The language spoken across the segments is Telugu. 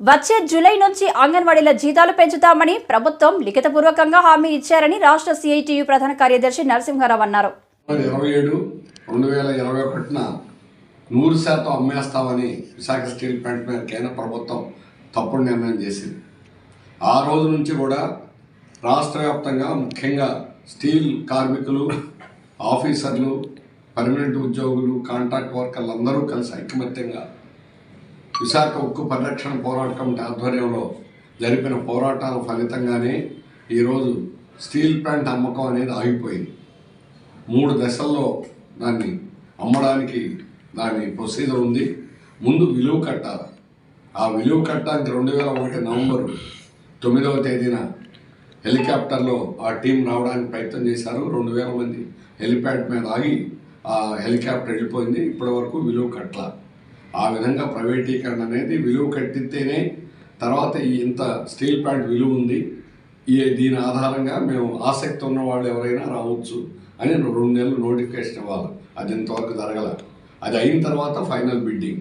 వచ్చే జూలై నుంచి అంగన్వాడీల జీతాలు పెంచుతామని ప్రభుత్వం లిఖితపూర్వకంగా హామీ ఇచ్చారని రాష్ట్ర సిఐటియు ప్రధాన కార్యదర్శి నరసింహారావు అన్నారు. 27/2021న 100% అమ్మేస్తామని విశాఖ స్టీల్ ప్లాంట్ మీద కేంద్ర ప్రభుత్వం తప్పుడు నిర్ణయం చేసింది. ఆ రోజు నుంచి కూడా రాష్ట్ర వ్యాప్తంగా ముఖ్యంగా స్టీల్ కార్మికులు, ఆఫీసర్లు, పర్మనెంట్ ఉద్యోగులు, కాంట్రాక్ట్ వర్కర్లు అందరూ కలిసి ఐకమత్యంగా విశాఖ ఉక్కు పరిరక్షణ పోరాట కమిటీ ఆధ్వర్యంలో జరిపిన పోరాటాల ఫలితంగానే ఈరోజు స్టీల్ ప్లాంట్ అమ్మకం అనేది ఆగిపోయింది. 3 దశల్లో దాన్ని అమ్మడానికి దాని ప్రొసీజర్ ఉంది. ముందు విలువ కట్టాలి. ఆ విలువ కట్టడానికి 2001 నవంబర్ 9వ తేదీన హెలికాప్టర్లో ఆ టీం రావడానికి ప్రయత్నం చేశారు. 2000 మంది హెలిప్యాడ్ మీద ఆగి ఆ హెలికాప్టర్ వెళ్ళిపోయింది. ఇప్పటి వరకు విలువ కట్టాల. ఆ విధంగా ప్రైవేటీకరణ అనేది విలువ కట్టితేనే తర్వాత ఇంత స్టీల్ ప్లాంట్ విలువ ఉంది, దీని ఆధారంగా మేము ఆసక్తి ఉన్న వాళ్ళు ఎవరైనా రావచ్చు అని 2 నెలలు నోటిఫికేషన్ ఇవ్వాలి. అది ఇంతవరకు జరగల. అది అయిన తర్వాత ఫైనల్ బిడ్డింగ్.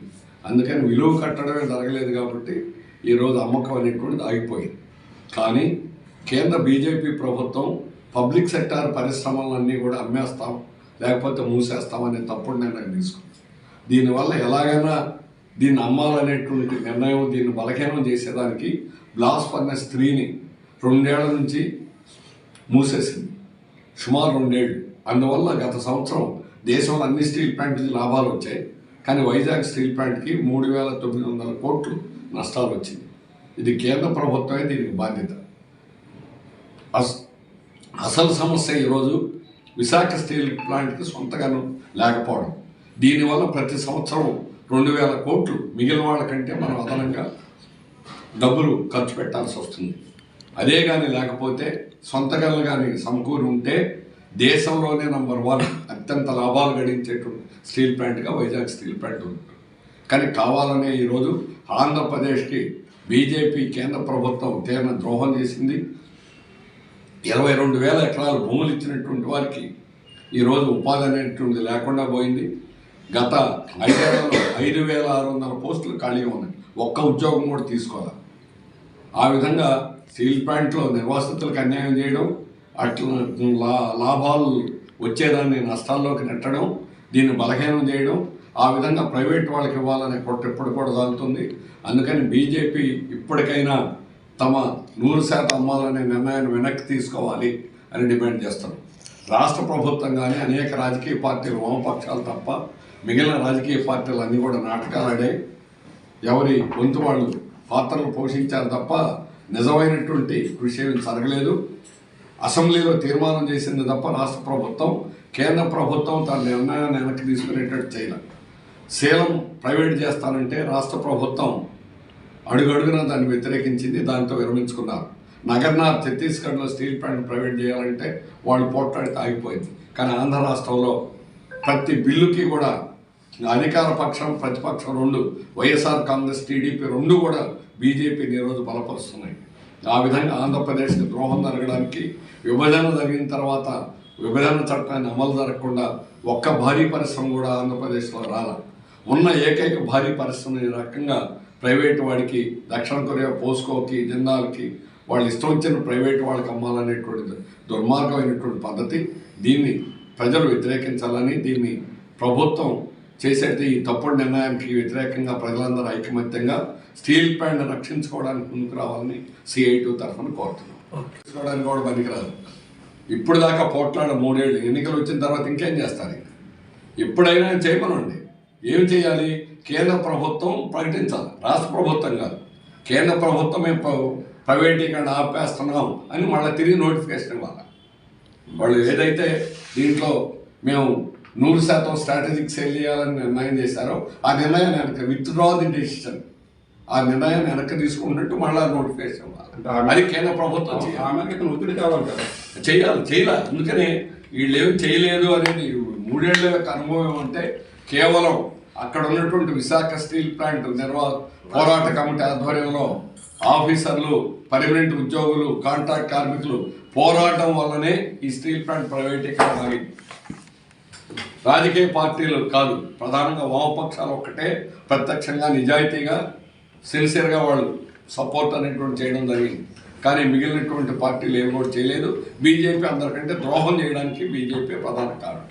అందుకని విలువ కట్టడమే జరగలేదు కాబట్టి ఈరోజు అమ్మకం అనేటువంటిది ఆగిపోయింది. కానీ కేంద్ర బీజేపీ ప్రభుత్వం పబ్లిక్ సెక్టార్ పరిశ్రమలన్నీ కూడా అమ్మేస్తాం లేకపోతే మూసేస్తామనే తప్పుడు నిర్ణయం తీసుకుంది. దీనివల్ల ఎలాగైనా దీన్ని అమ్మాలనేటువంటి నిర్ణయం, దీన్ని బలహీనం చేసేదానికి బ్లాస్ట్ ఫర్నెస్ 3ని 2 ఏళ్ల నుంచి మూసేసింది, సుమారు 2 ఏళ్ళు. అందువల్ల గత సంవత్సరం దేశంలో అన్ని స్టీల్ ప్లాంట్కి లాభాలు వచ్చాయి, కానీ వైజాగ్ స్టీల్ ప్లాంట్కి 3,900 కోట్లు నష్టాలు వచ్చింది. ఇది కేంద్ర ప్రభుత్వమే దీనికి బాధ్యత. అసలు సమస్య ఈరోజు విశాఖ స్టీల్ ప్లాంట్కి సొంతగాను లేకపోవడం. దీనివల్ల ప్రతి సంవత్సరం 2,000 కోట్లు మిగిలిన వాళ్ళకంటే మనం అదనంగా డబ్బులు ఖర్చు పెట్టాల్సి వస్తుంది. అదే కానీ లేకపోతే సొంతగా కానీ సమకూరి ఉంటే దేశంలోనే నంబర్ 1 అత్యంత లాభాలు గడించేటువంటి స్టీల్ ప్లాంట్గా వైజాగ్ స్టీల్ ప్లాంట్ ఉంది. కానీ కావాలనే ఈరోజు ఆంధ్రప్రదేశ్కి బీజేపీ కేంద్ర ప్రభుత్వం తీవ్ర ద్రోహం చేసింది. 22,000 ఎకరాలు భూములు ఇచ్చినటువంటి వారికి ఈరోజు ఉపాధి అనేటువంటిది లేకుండా పోయింది. గత 5 ఏళ్లలో 5,600 పోస్టులు ఖాళీగా ఉన్నాయి. ఒక్క ఉద్యోగం కూడా తీసుకోవాలి. ఆ విధంగా స్టీల్ ప్లాంట్లో నిర్వాసితులకు అన్యాయం చేయడం, అట్లా లాభాలు వచ్చేదాన్ని నష్టాల్లోకి నెట్టడం, దీన్ని బలహీనం చేయడం, ఆ విధంగా ప్రైవేట్ వాళ్ళకి ఇవ్వాలనే కొట్టు ఎప్పుడు కూడా సాగుతుంది. అందుకని బీజేపీ ఇప్పటికైనా తమ 100% అమ్మాలనే నిర్ణయాన్ని వెనక్కి తీసుకోవాలి అని డిమాండ్ చేస్తాం. రాష్ట్ర ప్రభుత్వం కానీ అనేక రాజకీయ పార్టీలు, వామపక్షాలు తప్ప మిగిలిన రాజకీయ పార్టీలు అన్నీ కూడా నాటకాలు ఆడాయి. ఎవరి వంతు వాళ్ళు పాత్రలు పోషించారు తప్ప నిజమైనటువంటి కృషి ఏమీ జరగలేదు. అసెంబ్లీలో తీర్మానం చేసింది తప్ప రాష్ట్ర ప్రభుత్వం, కేంద్ర ప్రభుత్వం తన నిర్ణయాన్ని వెనక్కి తీసుకునేటట్టు చేయాలి. సేలం ప్రైవేట్ చేస్తానంటే రాష్ట్ర ప్రభుత్వం అడుగడుగున దాన్ని వ్యతిరేకించింది, దాంతో విరమించుకున్నారు. నగర్నార్ ఛత్తీస్గఢ్లో స్టీల్ ప్లాంట్ ప్రైవేట్ చేయాలంటే వాళ్ళు పోట్లాడితే ఆగిపోయింది. కానీ ఆంధ్ర రాష్ట్రంలో ప్రతి బిల్లుకి కూడా అధికార పక్షం, ప్రతిపక్షం 2, వైఎస్ఆర్ కాంగ్రెస్, టీడీపీ 2 కూడా బీజేపీని ఈరోజు బలపరుస్తున్నాయి. ఆ విధంగా ఆంధ్రప్రదేశ్కి ద్రోహం జరగడానికి, విభజన జరిగిన తర్వాత విభజన చట్టాన్ని అమలు జరగకుండా ఒక్క భారీ పరిశ్రమ కూడా ఆంధ్రప్రదేశ్లో రాల. ఉన్న ఏకైక భారీ పరిశ్రమ ఈ రకంగా ప్రైవేటు వాడికి, దక్షిణ కొరియా పోస్కోకి, జిందాల్కి వాళ్ళు ఇష్టం వచ్చిన ప్రైవేటు వాళ్ళకి అమ్మాలనేటువంటి దుర్మార్గమైనటువంటి పద్ధతి. దీన్ని ప్రజలు వ్యతిరేకించాలని, దీన్ని ప్రభుత్వం చేసేది ఈ తప్పుడు నిర్ణయానికి వ్యతిరేకంగా ప్రజలందరూ ఐకమత్యంగా స్టీల్ ప్లాంట్ రక్షించుకోవడానికి ముందుకు రావాలని సిఐటియు తరఫున కోరుతున్నాం. తీసుకోవడానికి కూడా పనికిరాదు. ఇప్పుడు దాకా పోట్లాడ 3 ఏళ్ళు, ఎన్నికలు వచ్చిన తర్వాత ఇంకేం చేస్తారు? ఎప్పుడైనా చేయమనండి. ఏం చేయాలి? కేంద్ర ప్రభుత్వం ప్రకటించాలి, రాష్ట్ర ప్రభుత్వం కాదు. కేంద్ర ప్రభుత్వం మేము ప్రైవేటీకరణ ఆపేస్తున్నాం అని మళ్ళీ తిరిగి నోటిఫికేషన్ ఇవ్వాలి. వాళ్ళు ఏదైతే దీంట్లో మేము 100% స్ట్రాటజిక్ సేల్ చేయాలని నిర్ణయం చేశారో ఆ నిర్ణయాన్ని వెనక్కి విత్డ్రా ది డెసిషన్, ఆ నిర్ణయాన్ని వెనక్కి తీసుకున్నట్టు మళ్ళీ నోటిఫికేషన్ ఇవ్వాలి. అది కేంద్ర ప్రభుత్వం ఒత్తిడి కావాలి కదా, చేయాలి. అందుకని వీళ్ళు ఏమి చేయలేదు అనేది 3 ఏళ్ల యొక్క అనుభవం అంటే కేవలం అక్కడ ఉన్నటువంటి విశాఖ స్టీల్ ప్లాంట్ పోరాట కమిటీ ఆధ్వర్యంలో ఆఫీసర్లు, పర్మనెంట్ ఉద్యోగులు, కాంట్రాక్ట్ కార్మికులు పోరాటం వల్లనే ఈ స్టీల్ ప్లాంట్ ప్రైవేటీకరణ ఆగింది. రాజకీయ పార్టీలు కాదు, ప్రధానంగా వామపక్షాలు ఒక్కటే ప్రత్యక్షంగా నిజాయితీగా సిన్సియర్గా వాళ్ళు సపోర్ట్ అనేటువంటి చేయడం జరిగింది. కానీ మిగిలినటువంటి పార్టీలు ఏం కూడా చేయలేదు. బీజేపీ అందరికంటే ద్రోహం చేయడానికి బీజేపీ ప్రధాన కారణం.